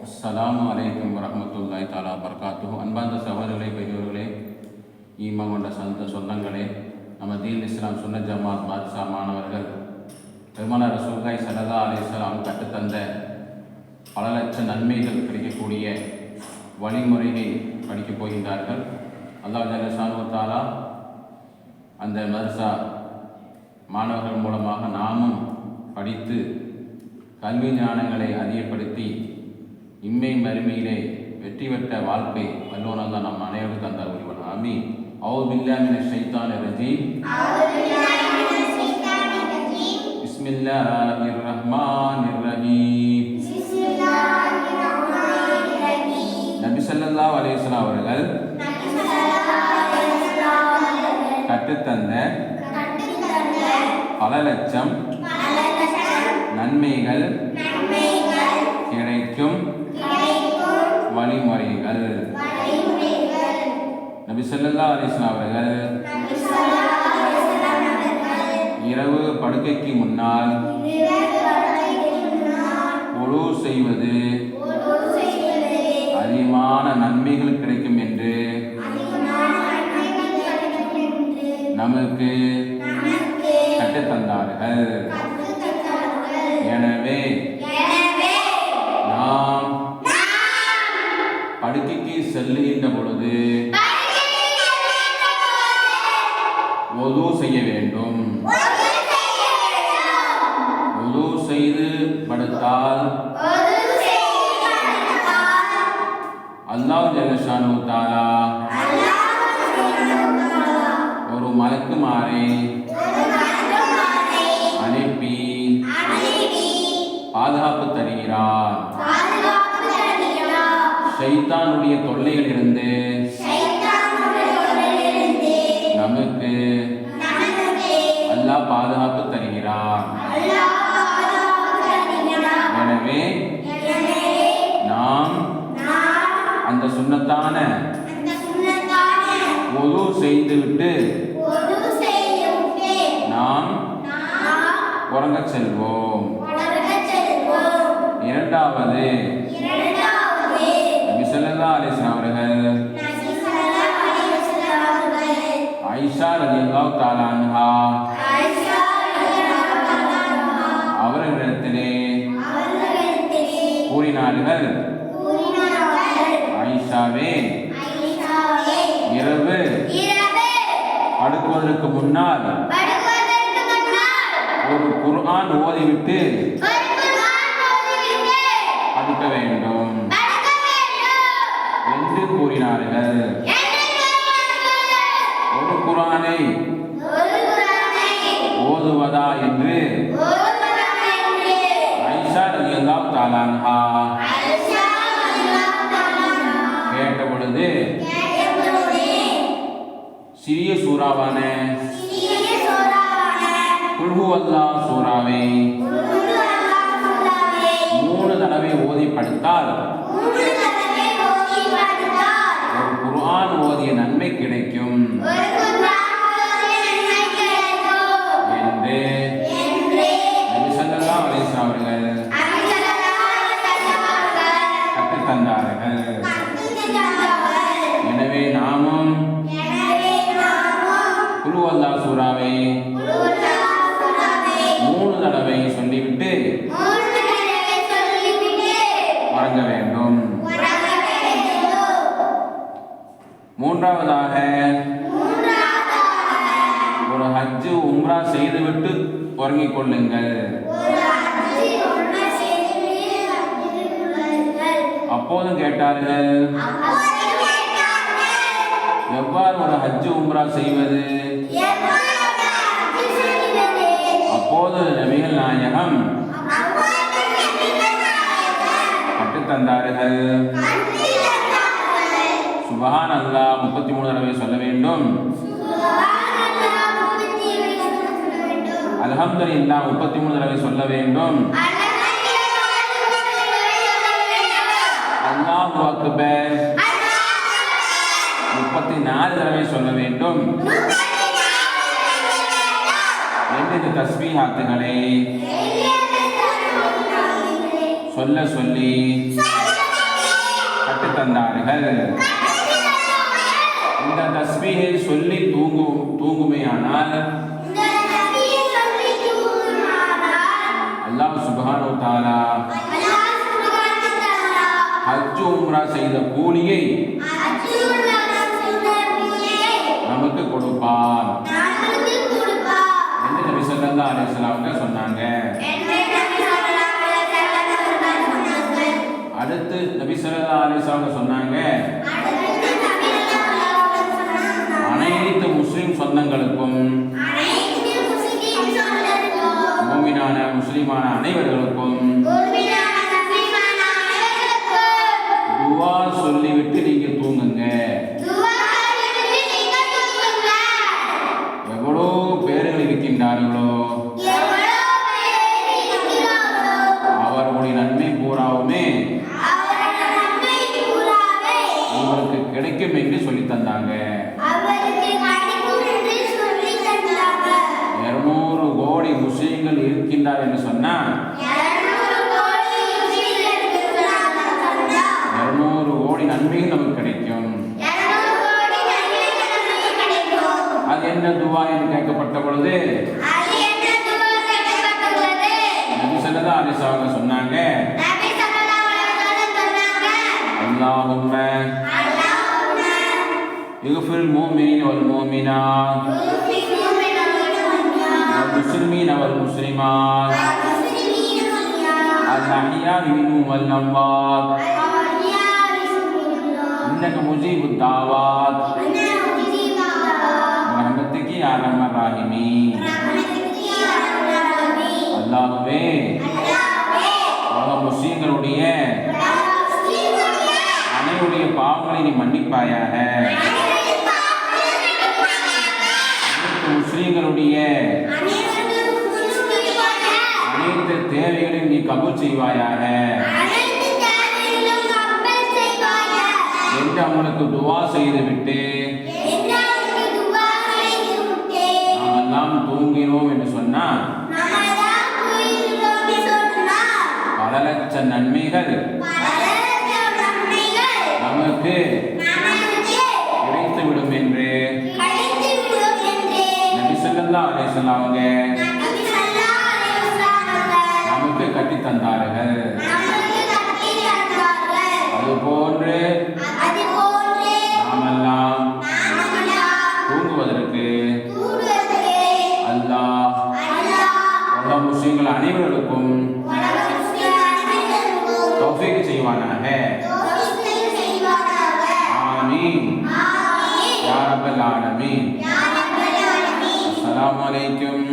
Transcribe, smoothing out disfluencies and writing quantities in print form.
அஸ்ஸலாமு அலைக்கும் வரஹ்மத்துல்லாஹி தஆலா வபரகாத்துஹு. அன்பார்ந்த சகோதரர்களே, பெரியவர்களே, ஈமான் கொண்ட சொந்தங்களே, நம்ம தீன் இஸ்லாம் சுன்னத் ஜமாத் பாத்ஷா மாணவர்கள் பெருமானார் ரசூலுல்லாஹி ஸல்லல்லாஹு அலைஹி வஸல்லம் கற்றுத்தந்த பல லட்ச நன்மைகள் கிடைக்கக்கூடிய வழிமுறையை படிக்கப் போகின்றார்கள். அல்லாஹ் ஜல்ல ஷானஹு தஆலா அந்த மதரசா மாணவர்கள் மூலமாக நாமும் படித்து கல்வி ஞானங்களை அதிகப்படுத்தி இம்மை மறுமையிலே வெற்றி பெற்ற வாழ்க்கை வல்லோனல்லா நம் அனைவருக்கும் தந்தார் உரிவன். ஆமீன். அஊது பில்லாஹி மினஷ் ஷைத்தானிர் ரஜீம். பிஸ்மில்லாஹிர் ரஹ்மானிர் ரஹீம். நபி ஸல்லல்லாஹு அலைஹி வஸல்லம் அவர்கள் கற்றுத்தந்த பல லட்சம் நன்மைகள் கிடைக்கும் வழிமுறைகள். நபி ஸல்லல்லாஹு அலைஹி வஸல்லம் அவர்கள் இரவு படுக்கைக்கு முன்னால் உலு செய்வது அதிகமான நன்மைகள் கிடைக்கும் என்று நமக்கு கற்றுத்தந்தார்கள். எனவே நாம் படுக்கைக்கு செல்லுகின்ற பொழுது வுது செய்ய வேண்டும். வுது செய்து படுத்தால் அல்லாஹ் ஜல்ல ஷானஹு தஆலா ஒரு மலக்குமாரை அனுப்பி பாதுகாப்பு தருகிறார். ஷைத்தானுடைய தொல்லைகளிலிருந்து நமக்கு அல்லாஹ் பாதுகாப்பு தருகிறார். எனவே நாம் அந்த சுன்னத்தான வுது செய்துவிட்டு நாம் உறங்கச் செல்வோம். இரண்டாவது, நபி ஸல்லல்லாஹு அலைஹி வஸல்லம் அவர்கள் ஆயிஷா ரலியல்லாஹு தஆலா அன்ஹா அவர்களிடத்திலே கூறினார்கள், ஆயிஷாவே, இரவு படுப்பதற்கு முன்னால் ஒரு குர்ஆன் ஓதிவிட்டு படுக்க வேண்டும் என்று கூறினார்கள். ஒரு குர்ஆனை ஓதுவதா என்று ஆயிஷா ரலியல்லாஹு தஆலா அன்ஹா கேட்ட பொழுது சிறிய சூறாவான குல் ஹுவல்லாஹ் சூறாவை 3 தடவை ஓதி படுத்தால் ஒரு குர்ஆன் ஓதிய நன்மை கிடைக்கும் என்று நபி ஸல்லல்லாஹு அலைஹி வஸல்லம் அவர்கள் கற்றுத்தந்தார்கள். எனவே நாமும் குல் ஹுவல்லாஹ் சூறாவை 3 தடவை சொல்லிவிட்டு உறங்க வேண்டும். மூன்றாவதாக, ஒரு ஹஜ் உம்ரா செய்துவிட்டு உறங்கிக் கொள்ளுங்கள். அப்போதும் கேட்டார்கள், எவ்வாறு ஒரு ஹஜ் உம்ரா செய்வது? அப்போது நபிகள் நாயகம் கற்றுத்தந்தார்கள். சுப்ஹானல்லாஹ் 33 தடவை சொல்ல வேண்டும். அல்ஹம்துலில்லாஹ் 33 தடவை சொல்ல வேண்டும். அல்லாஹு அக்பர் 34 தடவை சொல்ல வேண்டும். இந்த தஸ்பீஹாத்துகளை சொல்ல சொல்லி சொன்னார்கள். இந்த தஸ்பீஹை சொல்லி தூங்குமையானால் அல்லாஹ் சுப்ஹானஹு வ தஆலா ஹஜ் உம்ரா செய்த கூலியை நமக்கு கொடுப்பார் என்று நபி ஸல்லல்லாஹு அலைஹி வஸல்லம் சொன்னாங்க. அடுத்து நபி ஸல்லல்லாஹு அலைஹி வஸல்லம் சொன்னாங்க, அனைத்து முஸ்லிம் சொந்தங்களுக்கும் மூமினான முஸ்லிமான அனைவர்களுக்கும் துஆ சொல்லிவிட்டு நீங்க தூங்குங்க. எவ்வளோ பேர்கள் இருக்கின்றார்களோ அவர்களுடைய நன்மை பூராவுமே உங்களுக்கு கிடைக்கும் என்று சொல்லி தந்தாங்க. 200 கோடி முஸ்லிம்கள் இருக்கின்றார் என்று சொன்னா 200 கோடி நன்மைகள் நமக்கு கிடைக்கும். அது என்ன துவா என்று கேட்கப்பட்ட பொழுது நபி ஸல்லல்லாஹு அலைஹி வஸல்லம் சொன்னாங்க, அல்லாஹும்ம இக்ஃபிர் முஃமினீன வல் முஃமினாத் வல் முஸ்லிமீன வல் முஸ்லிமாத் அல் அஹ்யாஇ மின்ஹும் வல் அம்வாத் இன்னக முஜீபுத் தாவாத் ரஹ்மத்துகி யா அர்ஹமர் ராஹிமீன். அல்லாஹ்வே முஸ்லிம்களுடைய அனைவருடைய பாவங்களை நீ மன்னிப்பாயாக. முஸ்லிம்களுடைய அனைத்து தேவைகளையும் நீ கபூல் செய்வாயாக என்று அவங்களுக்கு துவா செய்துவிட்டு நாமெல்லாம் தூங்கினோம் என்று சொன்னால் பல லட்சம் நன்மைகள் நமக்கு கிடைத்துவிடும் என்று நபி ஸல்லல்லாஹு அலைஹி வஸல்லம் அவங்க நமக்கு கட்டி தந்தார்கள். அதுபோன்று நாமெல்லாம் தூங்குவதற்கு அல்லாஹ் உலக முஸ்லிம்கள் அனைவருக்கும் தௌஃபீக் செய்வானாக. ஆமீன் யா ரப்பல் ஆலமீன். அஸ்ஸலாமு அலைக்கும்.